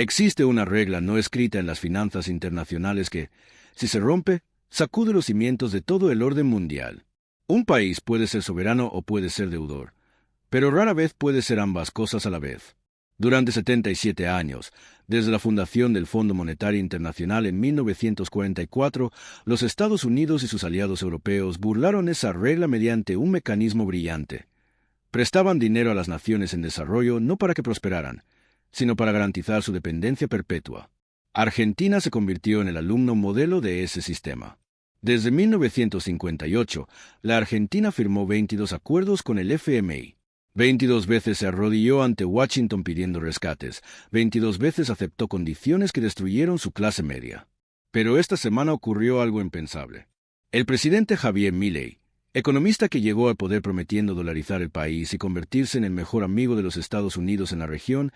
Existe una regla no escrita en las finanzas internacionales que, si se rompe, sacude los cimientos de todo el orden mundial. Un país puede ser soberano o puede ser deudor, pero rara vez puede ser ambas cosas a la vez. Durante 77 años, desde la fundación del Fondo Monetario Internacional en 1944, los Estados Unidos y sus aliados europeos burlaron esa regla mediante un mecanismo brillante. Prestaban dinero a las naciones en desarrollo no para que prosperaran, sino para garantizar su dependencia perpetua. Argentina se convirtió en el alumno modelo de ese sistema. Desde 1958, la Argentina firmó 22 acuerdos con el FMI. 22 veces se arrodilló ante Washington pidiendo rescates, 22 veces aceptó condiciones que destruyeron su clase media. Pero esta semana ocurrió algo impensable. El presidente Javier Milei, economista que llegó al poder prometiendo dolarizar el país y convertirse en el mejor amigo de los Estados Unidos en la región,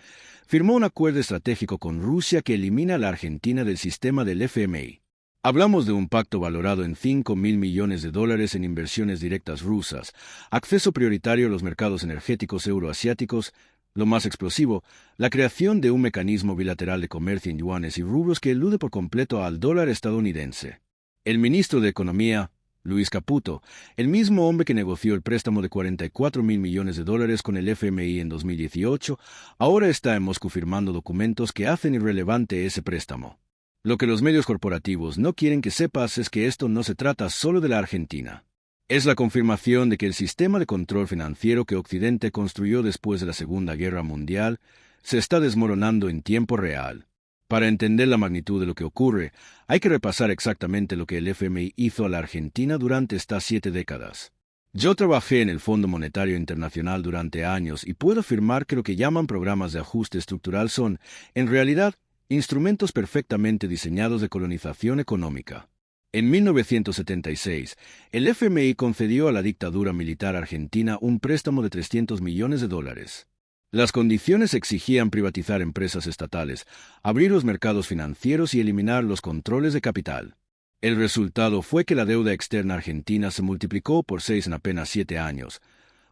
firmó un acuerdo estratégico con Rusia que elimina a la Argentina del sistema del FMI. Hablamos de un pacto valorado en $5.000 millones en inversiones directas rusas, acceso prioritario a los mercados energéticos euroasiáticos, lo más explosivo, la creación de un mecanismo bilateral de comercio en yuanes y rublos que elude por completo al dólar estadounidense. El ministro de Economía, Luis Caputo, el mismo hombre que negoció el préstamo de $44.000 millones con el FMI en 2018, ahora está en Moscú firmando documentos que hacen irrelevante ese préstamo. Lo que los medios corporativos no quieren que sepas es que esto no se trata solo de la Argentina. Es la confirmación de que el sistema de control financiero que Occidente construyó después de la Segunda Guerra Mundial se está desmoronando en tiempo real. Para entender la magnitud de lo que ocurre, hay que repasar exactamente lo que el FMI hizo a la Argentina durante estas 7 décadas. Yo trabajé en el Fondo Monetario Internacional durante años y puedo afirmar que lo que llaman programas de ajuste estructural son, en realidad, instrumentos perfectamente diseñados de colonización económica. En 1976, el FMI concedió a la dictadura militar argentina un préstamo de $300 millones. Las condiciones exigían privatizar empresas estatales, abrir los mercados financieros y eliminar los controles de capital. El resultado fue que la deuda externa argentina se multiplicó por 6 en apenas 7 años,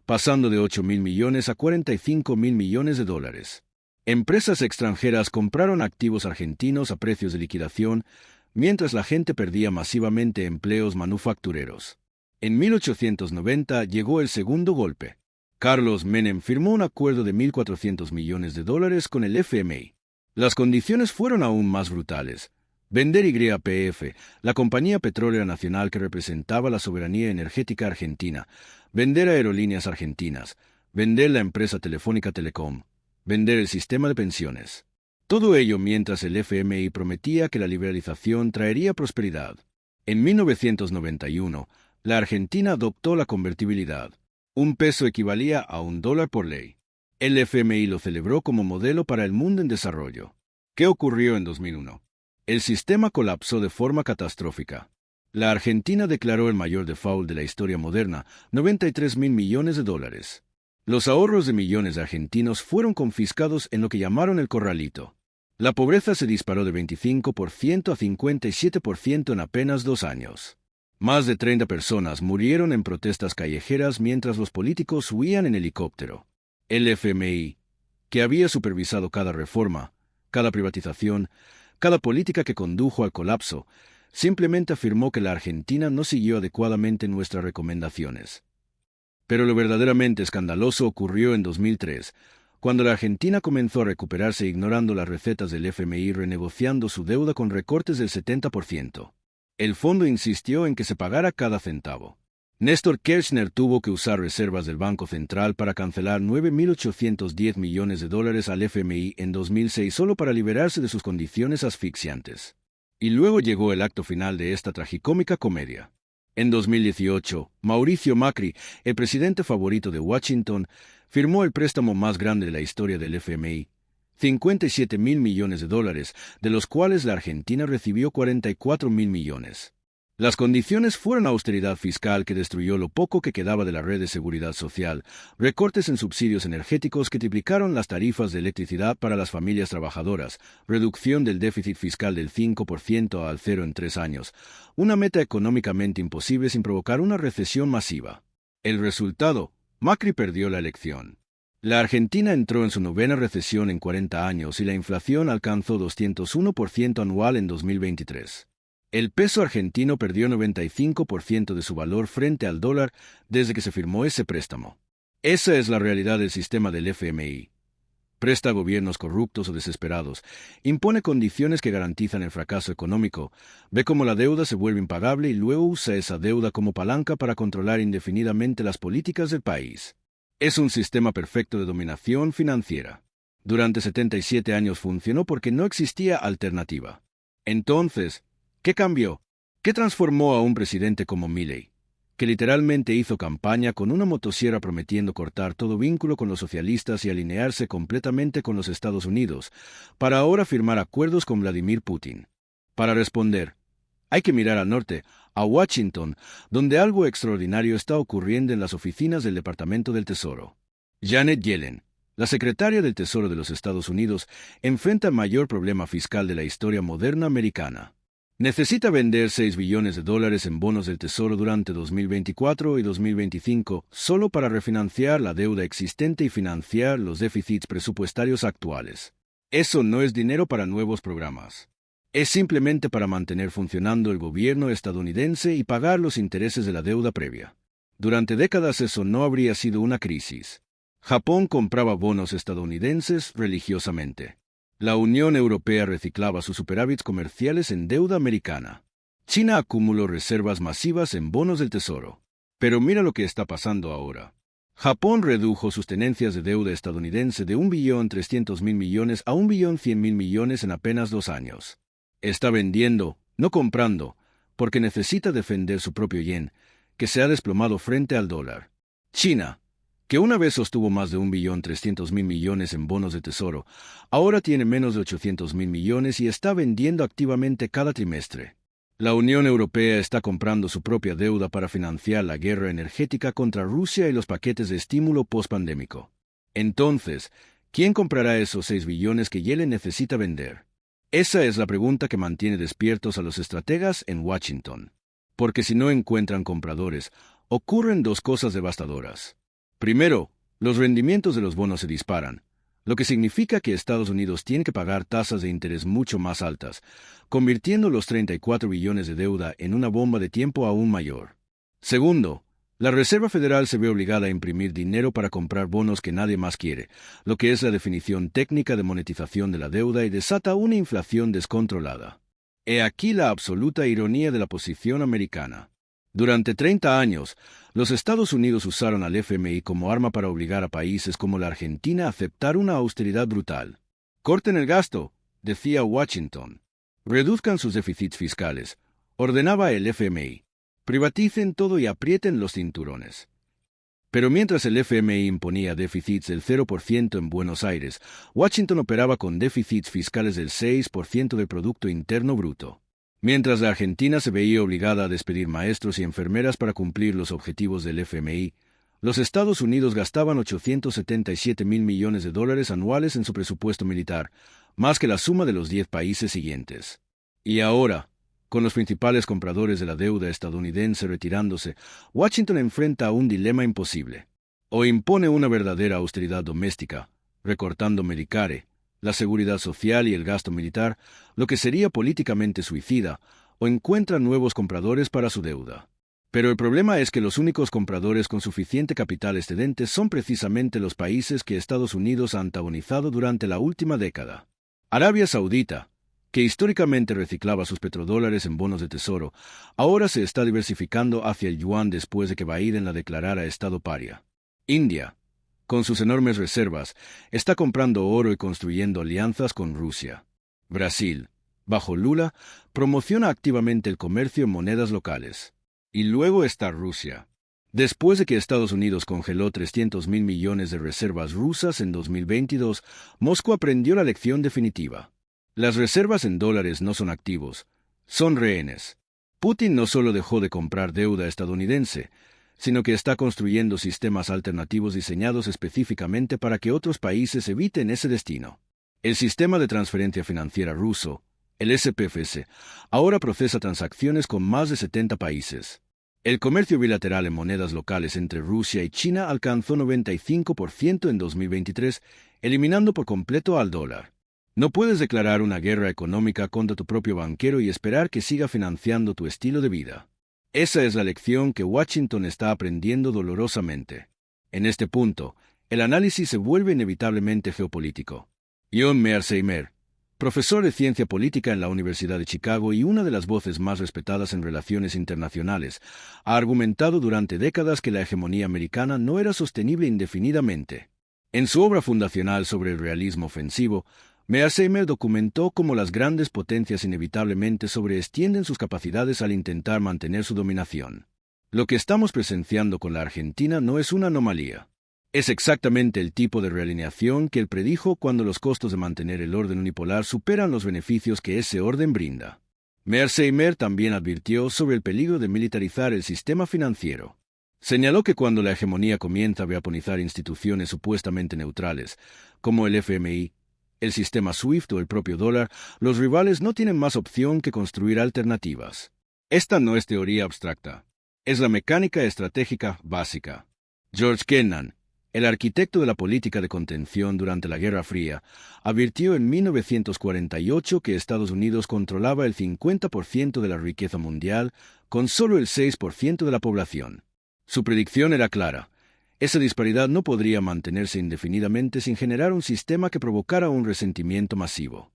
pasando de $8.000 millones a $45.000 millones. Empresas extranjeras compraron activos argentinos a precios de liquidación, mientras la gente perdía masivamente empleos manufactureros. En 1890 llegó el segundo golpe. Carlos Menem firmó un acuerdo de $1.400 millones con el FMI. Las condiciones fueron aún más brutales. Vender YPF, la compañía petrolera nacional que representaba la soberanía energética argentina, vender aerolíneas argentinas, vender la empresa telefónica Telecom, vender el sistema de pensiones. Todo ello mientras el FMI prometía que la liberalización traería prosperidad. En 1991, la Argentina adoptó la convertibilidad. Un peso equivalía a $1 por ley. El FMI lo celebró como modelo para el mundo en desarrollo. ¿Qué ocurrió en 2001? El sistema colapsó de forma catastrófica. La Argentina declaró el mayor default de la historia moderna, $93.000 millones. Los ahorros de millones de argentinos fueron confiscados en lo que llamaron el corralito. La pobreza se disparó de 25% a 57% en apenas 2 años. Más de 30 personas murieron en protestas callejeras mientras los políticos huían en helicóptero. El FMI, que había supervisado cada reforma, cada privatización, cada política que condujo al colapso, simplemente afirmó que la Argentina no siguió adecuadamente nuestras recomendaciones. Pero lo verdaderamente escandaloso ocurrió en 2003, cuando la Argentina comenzó a recuperarse ignorando las recetas del FMI renegociando su deuda con recortes del 70%. El fondo insistió en que se pagara cada centavo. Néstor Kirchner tuvo que usar reservas del Banco Central para cancelar $9.810 millones al FMI en 2006 solo para liberarse de sus condiciones asfixiantes. Y luego llegó el acto final de esta tragicómica comedia. En 2018, Mauricio Macri, el presidente favorito de Washington, firmó el préstamo más grande de la historia del FMI, $57.000 millones, de los cuales la Argentina recibió $44.000 millones. Las condiciones fueron austeridad fiscal que destruyó lo poco que quedaba de la red de seguridad social, recortes en subsidios energéticos que triplicaron las tarifas de electricidad para las familias trabajadoras, reducción del déficit fiscal del 5% al 0 en 3 años, una meta económicamente imposible sin provocar una recesión masiva. El resultado, Macri perdió la elección. La Argentina entró en su novena recesión en 40 años y la inflación alcanzó 201% anual en 2023. El peso argentino perdió 95% de su valor frente al dólar desde que se firmó ese préstamo. Esa es la realidad del sistema del FMI. Presta a gobiernos corruptos o desesperados, impone condiciones que garantizan el fracaso económico, ve cómo la deuda se vuelve impagable y luego usa esa deuda como palanca para controlar indefinidamente las políticas del país. Es un sistema perfecto de dominación financiera. Durante 77 años funcionó porque no existía alternativa. Entonces, ¿qué cambió? ¿Qué transformó a un presidente como Milei, que literalmente hizo campaña con una motosierra prometiendo cortar todo vínculo con los socialistas y alinearse completamente con los Estados Unidos, para ahora firmar acuerdos con Vladimir Putin? Para responder, hay que mirar al norte, a Washington, donde algo extraordinario está ocurriendo en las oficinas del Departamento del Tesoro. Janet Yellen, la secretaria del Tesoro de los Estados Unidos, enfrenta el mayor problema fiscal de la historia moderna americana. Necesita vender $6 billones en bonos del Tesoro durante 2024 y 2025 solo para refinanciar la deuda existente y financiar los déficits presupuestarios actuales. Eso no es dinero para nuevos programas. Es simplemente para mantener funcionando el gobierno estadounidense y pagar los intereses de la deuda previa. Durante décadas eso no habría sido una crisis. Japón compraba bonos estadounidenses religiosamente. La Unión Europea reciclaba sus superávits comerciales en deuda americana. China acumuló reservas masivas en bonos del Tesoro. Pero mira lo que está pasando ahora. Japón redujo sus tenencias de deuda estadounidense de 1.300.000 millones a 1.100.000 millones en apenas 2 años. Está vendiendo, no comprando, porque necesita defender su propio yen, que se ha desplomado frente al dólar. China, que una vez sostuvo más de 1.300.000 millones en bonos de tesoro, ahora tiene menos de 800.000 millones y está vendiendo activamente cada trimestre. La Unión Europea está comprando su propia deuda para financiar la guerra energética contra Rusia y los paquetes de estímulo pospandémico. Entonces, ¿quién comprará esos 6 billones que Yellen necesita vender? Esa es la pregunta que mantiene despiertos a los estrategas en Washington. Porque si no encuentran compradores, ocurren dos cosas devastadoras. Primero, los rendimientos de los bonos se disparan, lo que significa que Estados Unidos tiene que pagar tasas de interés mucho más altas, convirtiendo los 34 billones de deuda en una bomba de tiempo aún mayor. Segundo, la Reserva Federal se ve obligada a imprimir dinero para comprar bonos que nadie más quiere, lo que es la definición técnica de monetización de la deuda y desata una inflación descontrolada. He aquí la absoluta ironía de la posición americana. Durante 30 años, los Estados Unidos usaron al FMI como arma para obligar a países como la Argentina a aceptar una austeridad brutal. Corten el gasto, decía Washington. Reduzcan sus déficits fiscales, ordenaba el FMI. Privaticen todo y aprieten los cinturones. Pero mientras el FMI imponía déficits del 0% en Buenos Aires, Washington operaba con déficits fiscales del 6% del Producto Interno Bruto. Mientras la Argentina se veía obligada a despedir maestros y enfermeras para cumplir los objetivos del FMI, los Estados Unidos gastaban $877.000 millones anuales en su presupuesto militar, más que la suma de los 10 países siguientes. Y ahora, con los principales compradores de la deuda estadounidense retirándose, Washington enfrenta un dilema imposible. O impone una verdadera austeridad doméstica, recortando Medicare, la seguridad social y el gasto militar, lo que sería políticamente suicida, o encuentra nuevos compradores para su deuda. Pero el problema es que los únicos compradores con suficiente capital excedente son precisamente los países que Estados Unidos ha antagonizado durante la última década. Arabia Saudita, que históricamente reciclaba sus petrodólares en bonos de tesoro, ahora se está diversificando hacia el yuan después de que Biden la declarara estado paria. India, con sus enormes reservas, está comprando oro y construyendo alianzas con Rusia. Brasil, bajo Lula, promociona activamente el comercio en monedas locales. Y luego está Rusia. Después de que Estados Unidos congeló 300.000 millones de reservas rusas en 2022, Moscú aprendió la lección definitiva. Las reservas en dólares no son activos, son rehenes. Putin no solo dejó de comprar deuda estadounidense, sino que está construyendo sistemas alternativos diseñados específicamente para que otros países eviten ese destino. El sistema de transferencia financiera ruso, el SPFS, ahora procesa transacciones con más de 70 países. El comercio bilateral en monedas locales entre Rusia y China alcanzó 95% en 2023, eliminando por completo al dólar. No puedes declarar una guerra económica contra tu propio banquero y esperar que siga financiando tu estilo de vida. Esa es la lección que Washington está aprendiendo dolorosamente. En este punto, el análisis se vuelve inevitablemente geopolítico. John Mearsheimer, profesor de ciencia política en la Universidad de Chicago y una de las voces más respetadas en relaciones internacionales, ha argumentado durante décadas que la hegemonía americana no era sostenible indefinidamente. En su obra fundacional sobre el realismo ofensivo, Mearsheimer documentó cómo las grandes potencias inevitablemente sobreestienden sus capacidades al intentar mantener su dominación. Lo que estamos presenciando con la Argentina no es una anomalía. Es exactamente el tipo de realineación que él predijo cuando los costos de mantener el orden unipolar superan los beneficios que ese orden brinda. Mearsheimer también advirtió sobre el peligro de militarizar el sistema financiero. Señaló que cuando la hegemonía comienza a weaponizar instituciones supuestamente neutrales, como el FMI, el sistema SWIFT o el propio dólar, los rivales no tienen más opción que construir alternativas. Esta no es teoría abstracta. Es la mecánica estratégica básica. George Kennan, el arquitecto de la política de contención durante la Guerra Fría, advirtió en 1948 que Estados Unidos controlaba el 50% de la riqueza mundial con solo el 6% de la población. Su predicción era clara. Esa disparidad no podría mantenerse indefinidamente sin generar un sistema que provocara un resentimiento masivo.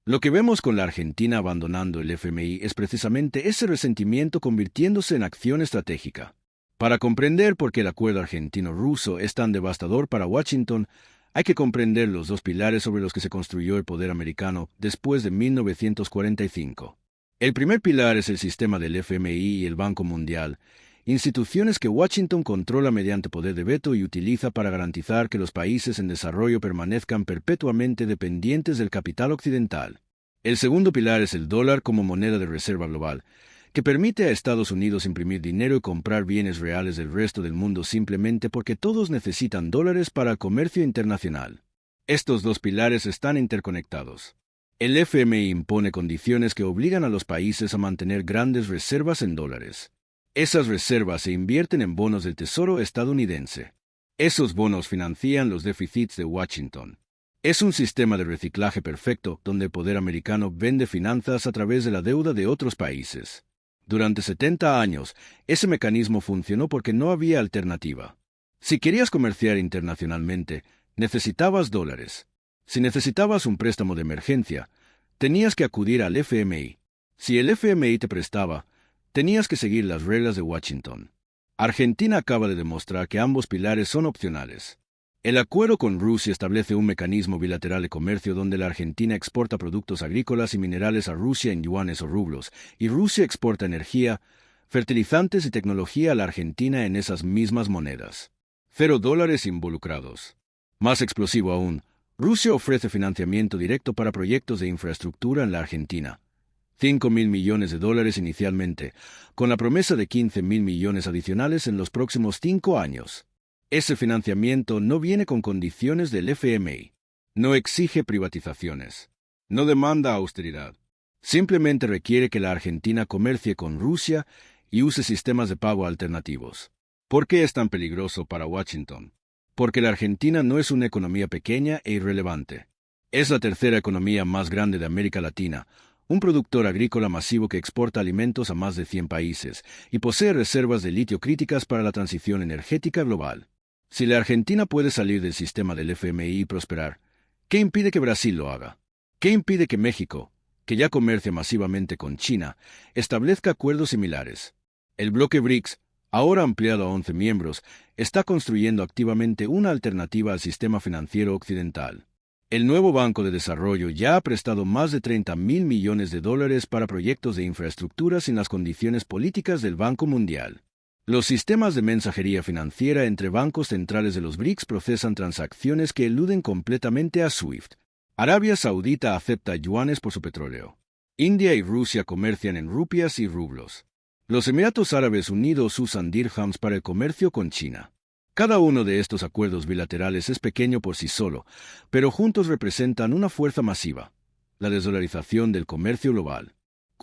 Lo que vemos con la Argentina abandonando el FMI es precisamente ese resentimiento convirtiéndose en acción estratégica. Para comprender por qué el acuerdo argentino-ruso es tan devastador para Washington, hay que comprender los dos pilares sobre los que se construyó el poder americano después de 1945. El primer pilar es el sistema del FMI y el Banco Mundial, instituciones que Washington controla mediante poder de veto y utiliza para garantizar que los países en desarrollo permanezcan perpetuamente dependientes del capital occidental. El segundo pilar es el dólar como moneda de reserva global, que permite a Estados Unidos imprimir dinero y comprar bienes reales del resto del mundo simplemente porque todos necesitan dólares para el comercio internacional. Estos dos pilares están interconectados. El FMI impone condiciones que obligan a los países a mantener grandes reservas en dólares. Esas reservas se invierten en bonos del Tesoro estadounidense. Esos bonos financian los déficits de Washington. Es un sistema de reciclaje perfecto donde el poder americano vende finanzas a través de la deuda de otros países. Durante 70 años, ese mecanismo funcionó porque no había alternativa. Si querías comerciar internacionalmente, necesitabas dólares. Si necesitabas un préstamo de emergencia, tenías que acudir al FMI. Si el FMI te prestaba, tenías que seguir las reglas de Washington. Argentina acaba de demostrar que ambos pilares son opcionales. El acuerdo con Rusia establece un mecanismo bilateral de comercio donde la Argentina exporta productos agrícolas y minerales a Rusia en yuanes o rublos, y Rusia exporta energía, fertilizantes y tecnología a la Argentina en esas mismas monedas. $0 involucrados. Más explosivo aún, Rusia ofrece financiamiento directo para proyectos de infraestructura en la Argentina. $5.000 millones inicialmente, con la promesa de $15.000 millones adicionales en los próximos 5 años. Ese financiamiento no viene con condiciones del FMI. No exige privatizaciones. No demanda austeridad. Simplemente requiere que la Argentina comercie con Rusia y use sistemas de pago alternativos. ¿Por qué es tan peligroso para Washington? Porque la Argentina no es una economía pequeña e irrelevante. Es la tercera economía más grande de América Latina, un productor agrícola masivo que exporta alimentos a más de 100 países y posee reservas de litio críticas para la transición energética global. Si la Argentina puede salir del sistema del FMI y prosperar, ¿qué impide que Brasil lo haga? ¿Qué impide que México, que ya comercia masivamente con China, establezca acuerdos similares? El bloque BRICS, ahora ampliado a 11 miembros, está construyendo activamente una alternativa al sistema financiero occidental. El nuevo Banco de Desarrollo ya ha prestado más de $30.000 millones para proyectos de infraestructura sin las condiciones políticas del Banco Mundial. Los sistemas de mensajería financiera entre bancos centrales de los BRICS procesan transacciones que eluden completamente a SWIFT. Arabia Saudita acepta yuanes por su petróleo. India y Rusia comercian en rupias y rublos. Los Emiratos Árabes Unidos usan dirhams para el comercio con China. Cada uno de estos acuerdos bilaterales es pequeño por sí solo, pero juntos representan una fuerza masiva: la desdolarización del comercio global.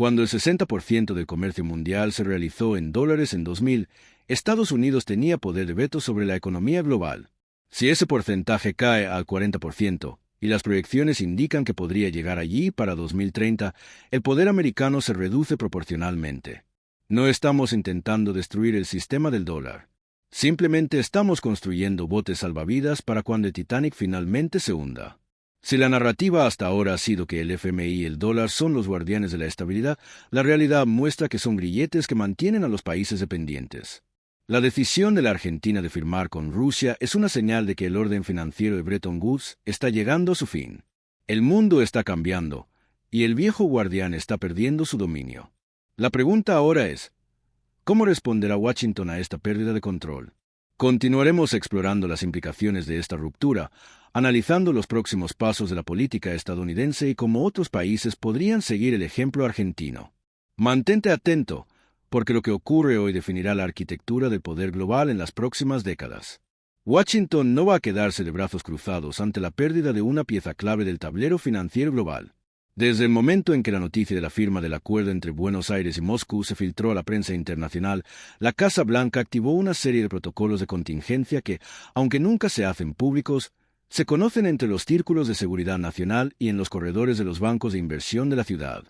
Cuando el 60% del comercio mundial se realizó en dólares en 2000, Estados Unidos tenía poder de veto sobre la economía global. Si ese porcentaje cae al 40%, y las proyecciones indican que podría llegar allí para 2030, el poder americano se reduce proporcionalmente. No estamos intentando destruir el sistema del dólar. Simplemente estamos construyendo botes salvavidas para cuando el Titanic finalmente se hunda. Si la narrativa hasta ahora ha sido que el FMI y el dólar son los guardianes de la estabilidad, la realidad muestra que son grilletes que mantienen a los países dependientes. La decisión de la Argentina de firmar con Rusia es una señal de que el orden financiero de Bretton Woods está llegando a su fin. El mundo está cambiando, y el viejo guardián está perdiendo su dominio. La pregunta ahora es, ¿cómo responderá Washington a esta pérdida de control? Continuaremos explorando las implicaciones de esta ruptura, analizando los próximos pasos de la política estadounidense y cómo otros países podrían seguir el ejemplo argentino. Mantente atento, porque lo que ocurre hoy definirá la arquitectura del poder global en las próximas décadas. Washington no va a quedarse de brazos cruzados ante la pérdida de una pieza clave del tablero financiero global. Desde el momento en que la noticia de la firma del acuerdo entre Buenos Aires y Moscú se filtró a la prensa internacional, la Casa Blanca activó una serie de protocolos de contingencia que, aunque nunca se hacen públicos, se conocen entre los círculos de seguridad nacional y en los corredores de los bancos de inversión de la ciudad.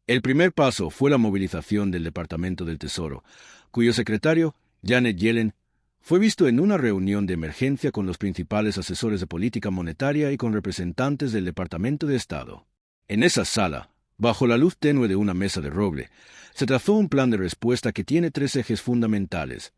El primer paso fue la movilización del Departamento del Tesoro, cuyo secretario, Janet Yellen, fue visto en una reunión de emergencia con los principales asesores de política monetaria y con representantes del Departamento de Estado. En esa sala, bajo la luz tenue de una mesa de roble, se trazó un plan de respuesta que tiene tres ejes fundamentales: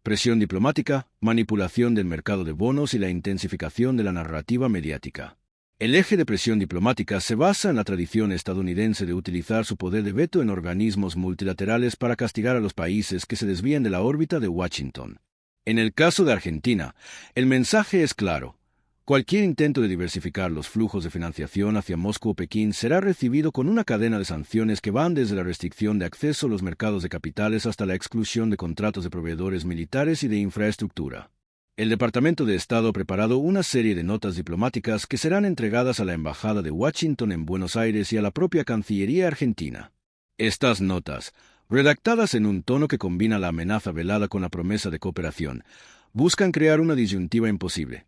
presión diplomática, manipulación del mercado de bonos y la intensificación de la narrativa mediática. El eje de presión diplomática se basa en la tradición estadounidense de utilizar su poder de veto en organismos multilaterales para castigar a los países que se desvían de la órbita de Washington. En el caso de Argentina, el mensaje es claro. Cualquier intento de diversificar los flujos de financiación hacia Moscú o Pekín será recibido con una cadena de sanciones que van desde la restricción de acceso a los mercados de capitales hasta la exclusión de contratos de proveedores militares y de infraestructura. El Departamento de Estado ha preparado una serie de notas diplomáticas que serán entregadas a la Embajada de Washington en Buenos Aires y a la propia Cancillería argentina. Estas notas, redactadas en un tono que combina la amenaza velada con la promesa de cooperación, buscan crear una disyuntiva imposible.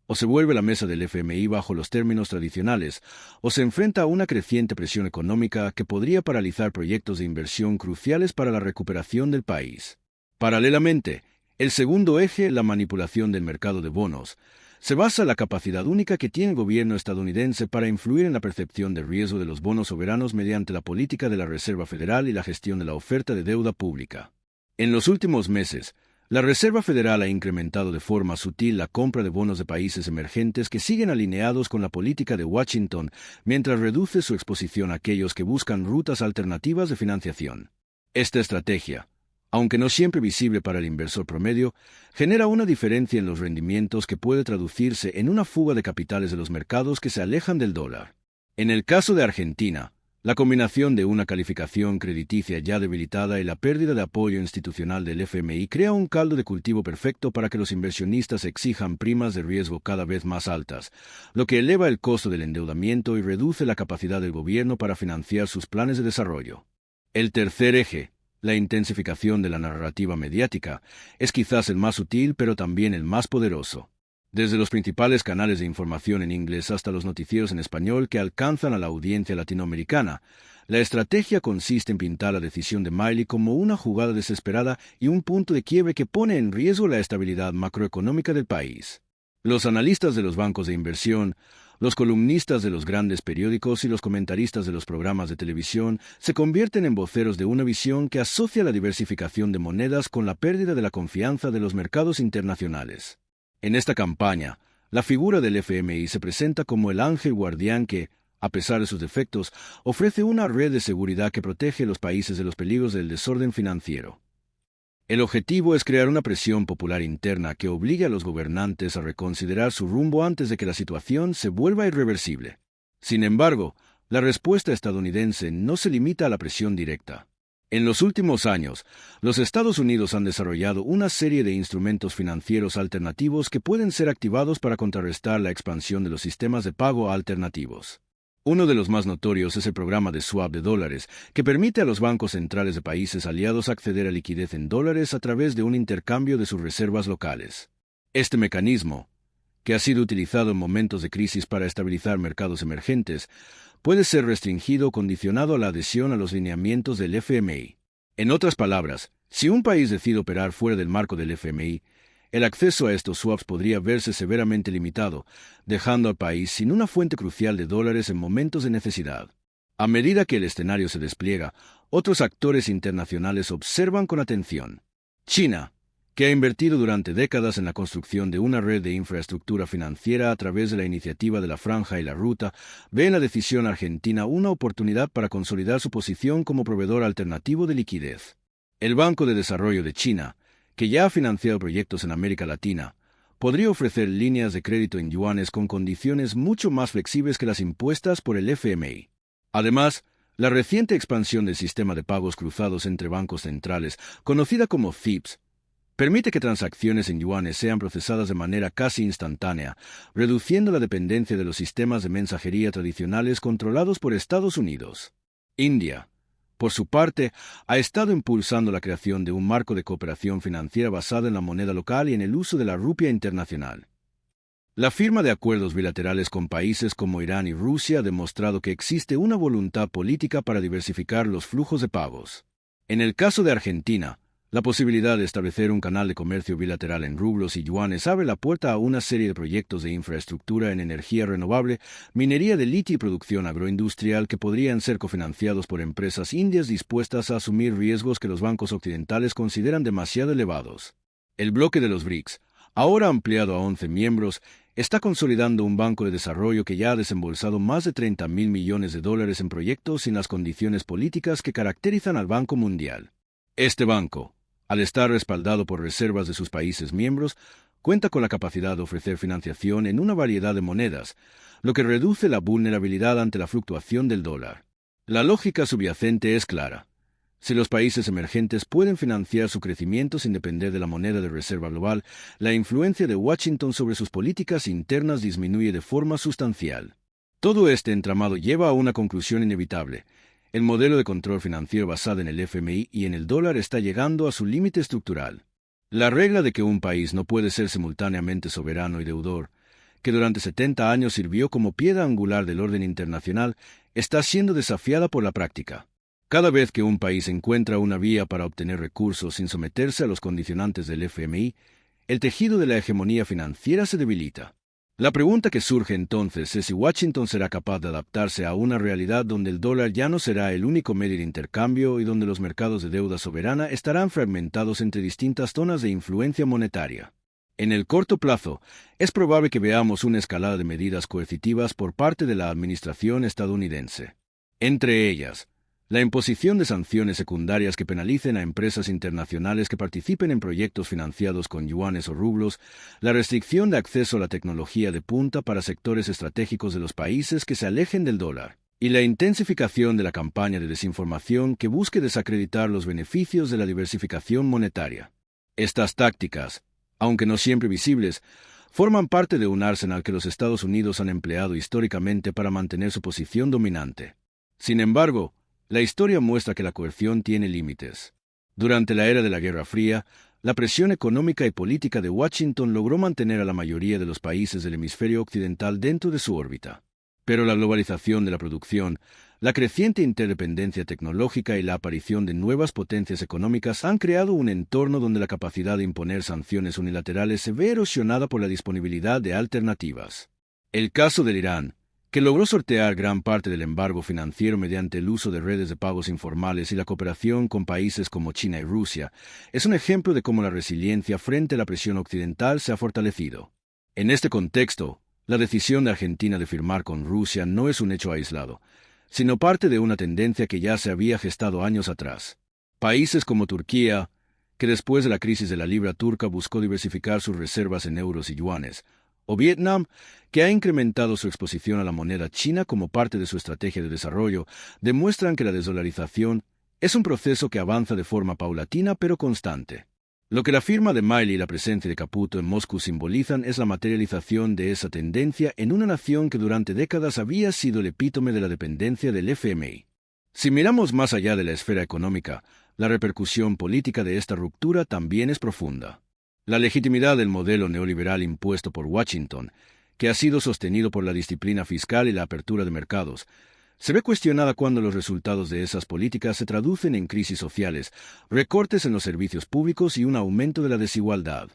O se vuelve la mesa del FMI bajo los términos tradicionales, o se enfrenta a una creciente presión económica que podría paralizar proyectos de inversión cruciales para la recuperación del país. Paralelamente, el segundo eje, la manipulación del mercado de bonos, se basa en la capacidad única que tiene el gobierno estadounidense para influir en la percepción de riesgo de los bonos soberanos mediante la política de la Reserva Federal y la gestión de la oferta de deuda pública. En los últimos meses, la Reserva Federal ha incrementado de forma sutil la compra de bonos de países emergentes que siguen alineados con la política de Washington, mientras reduce su exposición a aquellos que buscan rutas alternativas de financiación. Esta estrategia, aunque no siempre visible para el inversor promedio, genera una diferencia en los rendimientos que puede traducirse en una fuga de capitales de los mercados que se alejan del dólar. En el caso de Argentina, la combinación de una calificación crediticia ya debilitada y la pérdida de apoyo institucional del FMI crea un caldo de cultivo perfecto para que los inversionistas exijan primas de riesgo cada vez más altas, lo que eleva el costo del endeudamiento y reduce la capacidad del gobierno para financiar sus planes de desarrollo. El tercer eje, la intensificación de la narrativa mediática, es quizás el más sutil pero también el más poderoso. Desde los principales canales de información en inglés hasta los noticieros en español que alcanzan a la audiencia latinoamericana, la estrategia consiste en pintar la decisión de Milei como una jugada desesperada y un punto de quiebre que pone en riesgo la estabilidad macroeconómica del país. Los analistas de los bancos de inversión, los columnistas de los grandes periódicos y los comentaristas de los programas de televisión se convierten en voceros de una visión que asocia la diversificación de monedas con la pérdida de la confianza de los mercados internacionales. En esta campaña, la figura del FMI se presenta como el ángel guardián que, a pesar de sus defectos, ofrece una red de seguridad que protege a los países de los peligros del desorden financiero. El objetivo es crear una presión popular interna que obligue a los gobernantes a reconsiderar su rumbo antes de que la situación se vuelva irreversible. Sin embargo, la respuesta estadounidense no se limita a la presión directa. En los últimos años, los Estados Unidos han desarrollado una serie de instrumentos financieros alternativos que pueden ser activados para contrarrestar la expansión de los sistemas de pago alternativos. Uno de los más notorios es el programa de swap de dólares, que permite a los bancos centrales de países aliados acceder a liquidez en dólares a través de un intercambio de sus reservas locales. Este mecanismo, que ha sido utilizado en momentos de crisis para estabilizar mercados emergentes, puede ser restringido o condicionado a la adhesión a los lineamientos del FMI. En otras palabras, si un país decide operar fuera del marco del FMI, el acceso a estos swaps podría verse severamente limitado, dejando al país sin una fuente crucial de dólares en momentos de necesidad. A medida que el escenario se despliega, otros actores internacionales observan con atención. China, que ha invertido durante décadas en la construcción de una red de infraestructura financiera a través de la iniciativa de la Franja y la Ruta, ve en la decisión argentina una oportunidad para consolidar su posición como proveedor alternativo de liquidez. El Banco de Desarrollo de China, que ya ha financiado proyectos en América Latina, podría ofrecer líneas de crédito en yuanes con condiciones mucho más flexibles que las impuestas por el FMI. Además, la reciente expansión del sistema de pagos cruzados entre bancos centrales, conocida como CIPS, permite que transacciones en yuanes sean procesadas de manera casi instantánea, reduciendo la dependencia de los sistemas de mensajería tradicionales controlados por Estados Unidos. India, por su parte, ha estado impulsando la creación de un marco de cooperación financiera basado en la moneda local y en el uso de la rupia internacional. La firma de acuerdos bilaterales con países como Irán y Rusia ha demostrado que existe una voluntad política para diversificar los flujos de pagos. En el caso de Argentina, la posibilidad de establecer un canal de comercio bilateral en rublos y yuanes abre la puerta a una serie de proyectos de infraestructura en energía renovable, minería de litio y producción agroindustrial que podrían ser cofinanciados por empresas indias dispuestas a asumir riesgos que los bancos occidentales consideran demasiado elevados. El bloque de los BRICS, ahora ampliado a 11 miembros, está consolidando un banco de desarrollo que ya ha desembolsado más de $30.000 millones en proyectos sin las condiciones políticas que caracterizan al Banco Mundial. Este banco, al estar respaldado por reservas de sus países miembros, cuenta con la capacidad de ofrecer financiación en una variedad de monedas, lo que reduce la vulnerabilidad ante la fluctuación del dólar. La lógica subyacente es clara. Si los países emergentes pueden financiar su crecimiento sin depender de la moneda de reserva global, la influencia de Washington sobre sus políticas internas disminuye de forma sustancial. Todo este entramado lleva a una conclusión inevitable. El modelo de control financiero basado en el FMI y en el dólar está llegando a su límite estructural. La regla de que un país no puede ser simultáneamente soberano y deudor, que durante 70 años sirvió como piedra angular del orden internacional, está siendo desafiada por la práctica. Cada vez que un país encuentra una vía para obtener recursos sin someterse a los condicionantes del FMI, el tejido de la hegemonía financiera se debilita. La pregunta que surge entonces es si Washington será capaz de adaptarse a una realidad donde el dólar ya no será el único medio de intercambio y donde los mercados de deuda soberana estarán fragmentados entre distintas zonas de influencia monetaria. En el corto plazo, es probable que veamos una escalada de medidas coercitivas por parte de la administración estadounidense. Entre ellas, la imposición de sanciones secundarias que penalicen a empresas internacionales que participen en proyectos financiados con yuanes o rublos, la restricción de acceso a la tecnología de punta para sectores estratégicos de los países que se alejen del dólar, y la intensificación de la campaña de desinformación que busque desacreditar los beneficios de la diversificación monetaria. Estas tácticas, aunque no siempre visibles, forman parte de un arsenal que los Estados Unidos han empleado históricamente para mantener su posición dominante. Sin embargo, la historia muestra que la coerción tiene límites. Durante la era de la Guerra Fría, la presión económica y política de Washington logró mantener a la mayoría de los países del hemisferio occidental dentro de su órbita. Pero la globalización de la producción, la creciente interdependencia tecnológica y la aparición de nuevas potencias económicas han creado un entorno donde la capacidad de imponer sanciones unilaterales se ve erosionada por la disponibilidad de alternativas. El caso del Irán, que logró sortear gran parte del embargo financiero mediante el uso de redes de pagos informales y la cooperación con países como China y Rusia, es un ejemplo de cómo la resiliencia frente a la presión occidental se ha fortalecido. En este contexto, la decisión de Argentina de firmar con Rusia no es un hecho aislado, sino parte de una tendencia que ya se había gestado años atrás. Países como Turquía, que después de la crisis de la libra turca buscó diversificar sus reservas en euros y yuanes, o Vietnam, que ha incrementado su exposición a la moneda china como parte de su estrategia de desarrollo, demuestran que la desdolarización es un proceso que avanza de forma paulatina pero constante. Lo que la firma de Milei y la presencia de Caputo en Moscú simbolizan es la materialización de esa tendencia en una nación que durante décadas había sido el epítome de la dependencia del FMI. Si miramos más allá de la esfera económica, la repercusión política de esta ruptura también es profunda. La legitimidad del modelo neoliberal impuesto por Washington, que ha sido sostenido por la disciplina fiscal y la apertura de mercados, se ve cuestionada cuando los resultados de esas políticas se traducen en crisis sociales, recortes en los servicios públicos y un aumento de la desigualdad.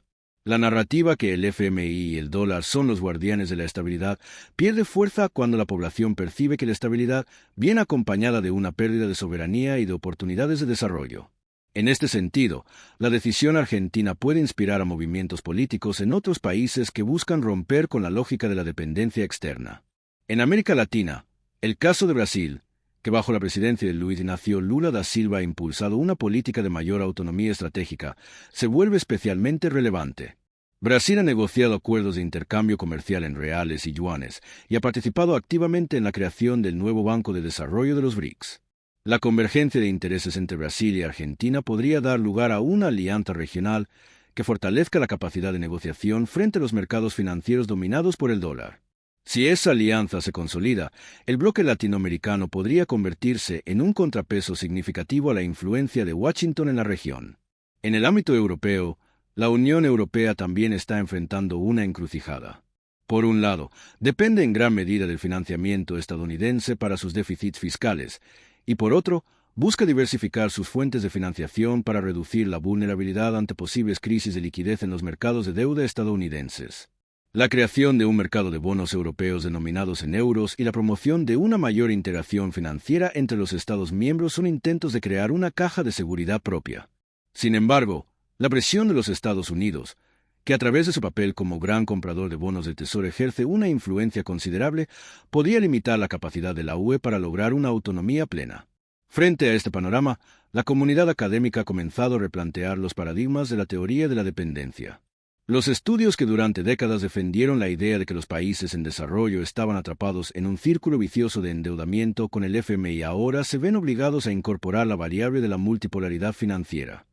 La narrativa que el FMI y el dólar son los guardianes de la estabilidad pierde fuerza cuando la población percibe que la estabilidad viene acompañada de una pérdida de soberanía y de oportunidades de desarrollo. En este sentido, la decisión argentina puede inspirar a movimientos políticos en otros países que buscan romper con la lógica de la dependencia externa. En América Latina, el caso de Brasil, que bajo la presidencia de Luiz Inácio Lula da Silva ha impulsado una política de mayor autonomía estratégica, se vuelve especialmente relevante. Brasil ha negociado acuerdos de intercambio comercial en reales y yuanes y ha participado activamente en la creación del nuevo Banco de Desarrollo de los BRICS. La convergencia de intereses entre Brasil y Argentina podría dar lugar a una alianza regional que fortalezca la capacidad de negociación frente a los mercados financieros dominados por el dólar. Si esa alianza se consolida, el bloque latinoamericano podría convertirse en un contrapeso significativo a la influencia de Washington en la región. En el ámbito europeo, la Unión Europea también está enfrentando una encrucijada. Por un lado, depende en gran medida del financiamiento estadounidense para sus déficits fiscales, y por otro, busca diversificar sus fuentes de financiación para reducir la vulnerabilidad ante posibles crisis de liquidez en los mercados de deuda estadounidenses. La creación de un mercado de bonos europeos denominados en euros y la promoción de una mayor integración financiera entre los Estados miembros son intentos de crear una caja de seguridad propia. Sin embargo, la presión de los Estados Unidos, que a través de su papel como gran comprador de bonos del Tesoro ejerce una influencia considerable, podría limitar la capacidad de la UE para lograr una autonomía plena. Frente a este panorama, la comunidad académica ha comenzado a replantear los paradigmas de la teoría de la dependencia. Los estudios que durante décadas defendieron la idea de que los países en desarrollo estaban atrapados en un círculo vicioso de endeudamiento con el FMI ahora se ven obligados a incorporar la variable de la multipolaridad financiera.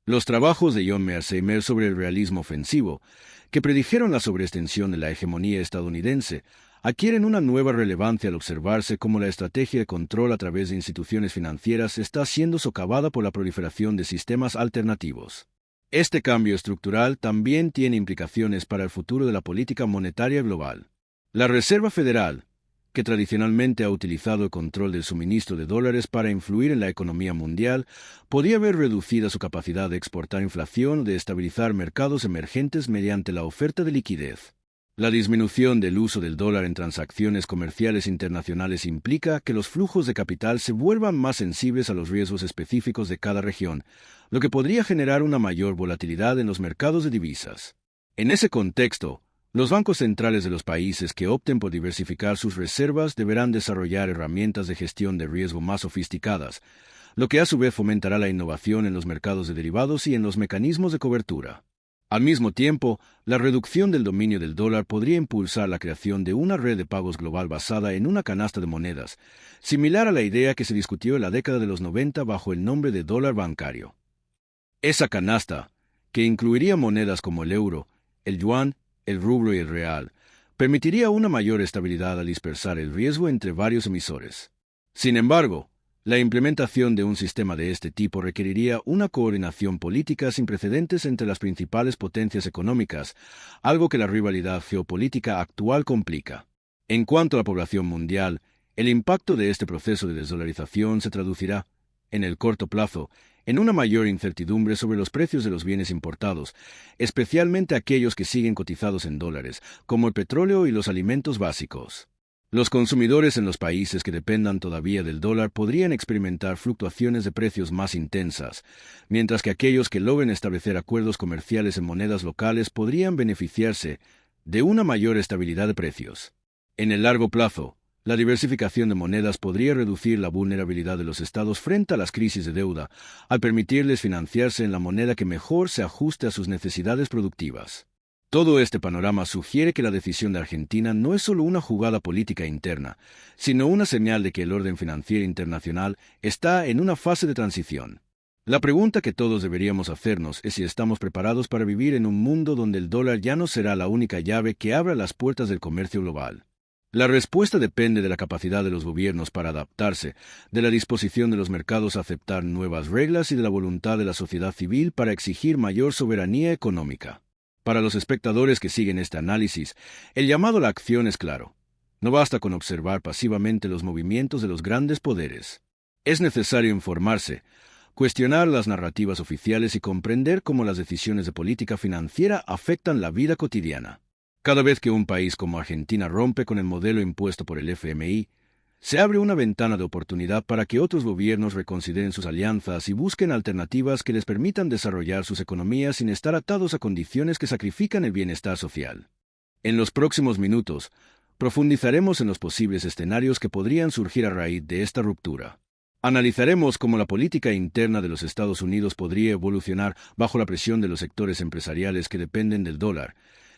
Los trabajos de John Mearsheimer sobre el realismo ofensivo, que predijeron la sobreextensión de la hegemonía estadounidense, adquieren una nueva relevancia al observarse cómo la estrategia de control a través de instituciones financieras está siendo socavada por la proliferación de sistemas alternativos. Este cambio estructural también tiene implicaciones para el futuro de la política monetaria global. La Reserva Federal, que tradicionalmente ha utilizado el control del suministro de dólares para influir en la economía mundial, podría ver reducida su capacidad de exportar inflación o de estabilizar mercados emergentes mediante la oferta de liquidez. La disminución del uso del dólar en transacciones comerciales internacionales implica que los flujos de capital se vuelvan más sensibles a los riesgos específicos de cada región, lo que podría generar una mayor volatilidad en los mercados de divisas. En ese contexto, los bancos centrales de los países que opten por diversificar sus reservas deberán desarrollar herramientas de gestión de riesgo más sofisticadas, lo que a su vez fomentará la innovación en los mercados de derivados y en los mecanismos de cobertura. Al mismo tiempo, la reducción del dominio del dólar podría impulsar la creación de una red de pagos global basada en una canasta de monedas, similar a la idea que se discutió en la década de los 90 bajo el nombre de dólar bancario. Esa canasta, que incluiría monedas como el euro, el yuan, el rublo y el real, permitiría una mayor estabilidad al dispersar el riesgo entre varios emisores. Sin embargo, la implementación de un sistema de este tipo requeriría una coordinación política sin precedentes entre las principales potencias económicas, algo que la rivalidad geopolítica actual complica. En cuanto a la población mundial, el impacto de este proceso de desdolarización se traducirá, en el corto plazo, en una mayor incertidumbre sobre los precios de los bienes importados, especialmente aquellos que siguen cotizados en dólares, como el petróleo y los alimentos básicos. Los consumidores en los países que dependan todavía del dólar podrían experimentar fluctuaciones de precios más intensas, mientras que aquellos que logren establecer acuerdos comerciales en monedas locales podrían beneficiarse de una mayor estabilidad de precios. En el largo plazo, la diversificación de monedas podría reducir la vulnerabilidad de los estados frente a las crisis de deuda, al permitirles financiarse en la moneda que mejor se ajuste a sus necesidades productivas. Todo este panorama sugiere que la decisión de Argentina no es solo una jugada política interna, sino una señal de que el orden financiero internacional está en una fase de transición. La pregunta que todos deberíamos hacernos es si estamos preparados para vivir en un mundo donde el dólar ya no será la única llave que abra las puertas del comercio global. La respuesta depende de la capacidad de los gobiernos para adaptarse, de la disposición de los mercados a aceptar nuevas reglas y de la voluntad de la sociedad civil para exigir mayor soberanía económica. Para los espectadores que siguen este análisis, el llamado a la acción es claro. No basta con observar pasivamente los movimientos de los grandes poderes. Es necesario informarse, cuestionar las narrativas oficiales y comprender cómo las decisiones de política financiera afectan la vida cotidiana. Cada vez que un país como Argentina rompe con el modelo impuesto por el FMI, se abre una ventana de oportunidad para que otros gobiernos reconsideren sus alianzas y busquen alternativas que les permitan desarrollar sus economías sin estar atados a condiciones que sacrifican el bienestar social. En los próximos minutos, profundizaremos en los posibles escenarios que podrían surgir a raíz de esta ruptura. Analizaremos cómo la política interna de los Estados Unidos podría evolucionar bajo la presión de los sectores empresariales que dependen del dólar,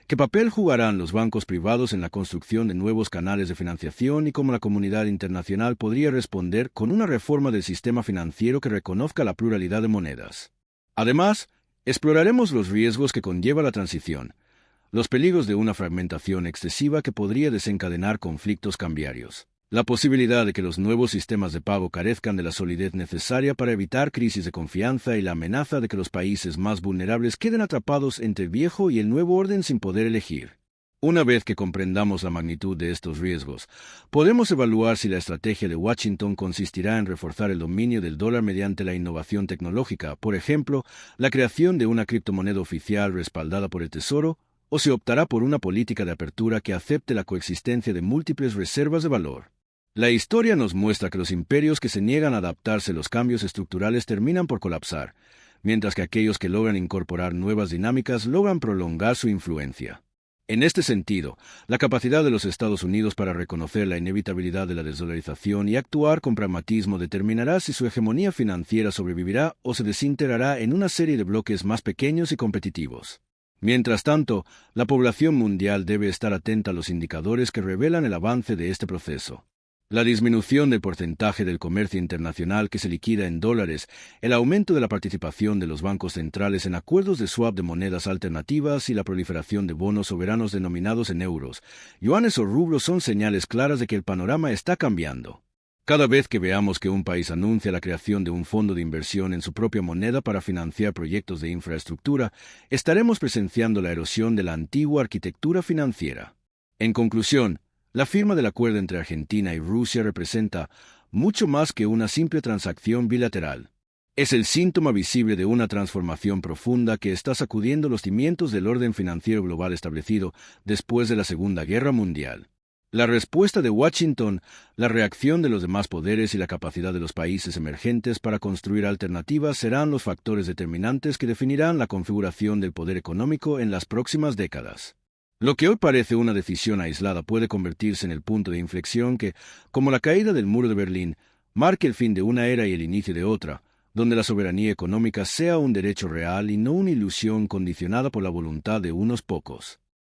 qué papel jugarán los bancos privados en la construcción de nuevos canales de financiación y cómo la comunidad internacional podría responder con una reforma del sistema financiero que reconozca la pluralidad de monedas. Además, exploraremos los riesgos que conlleva la transición, los peligros de una fragmentación excesiva que podría desencadenar conflictos cambiarios, la posibilidad de que los nuevos sistemas de pago carezcan de la solidez necesaria para evitar crisis de confianza y la amenaza de que los países más vulnerables queden atrapados entre el viejo y el nuevo orden sin poder elegir. Una vez que comprendamos la magnitud de estos riesgos, podemos evaluar si la estrategia de Washington consistirá en reforzar el dominio del dólar mediante la innovación tecnológica, por ejemplo, la creación de una criptomoneda oficial respaldada por el Tesoro, o si optará por una política de apertura que acepte la coexistencia de múltiples reservas de valor. La historia nos muestra que los imperios que se niegan a adaptarse a los cambios estructurales terminan por colapsar, mientras que aquellos que logran incorporar nuevas dinámicas logran prolongar su influencia. En este sentido, la capacidad de los Estados Unidos para reconocer la inevitabilidad de la desdolarización y actuar con pragmatismo determinará si su hegemonía financiera sobrevivirá o se desintegrará en una serie de bloques más pequeños y competitivos. Mientras tanto, la población mundial debe estar atenta a los indicadores que revelan el avance de este proceso. La disminución del porcentaje del comercio internacional que se liquida en dólares, el aumento de la participación de los bancos centrales en acuerdos de swap de monedas alternativas y la proliferación de bonos soberanos denominados en euros, yuanes o rublos son señales claras de que el panorama está cambiando. Cada vez que veamos que un país anuncia la creación de un fondo de inversión en su propia moneda para financiar proyectos de infraestructura, estaremos presenciando la erosión de la antigua arquitectura financiera. En conclusión, la firma del acuerdo entre Argentina y Rusia representa mucho más que una simple transacción bilateral. Es el síntoma visible de una transformación profunda que está sacudiendo los cimientos del orden financiero global establecido después de la Segunda Guerra Mundial. La respuesta de Washington, la reacción de los demás poderes y la capacidad de los países emergentes para construir alternativas serán los factores determinantes que definirán la configuración del poder económico en las próximas décadas. Lo que hoy parece una decisión aislada puede convertirse en el punto de inflexión que, como la caída del muro de Berlín, marque el fin de una era y el inicio de otra, donde la soberanía económica sea un derecho real y no una ilusión condicionada por la voluntad de unos pocos.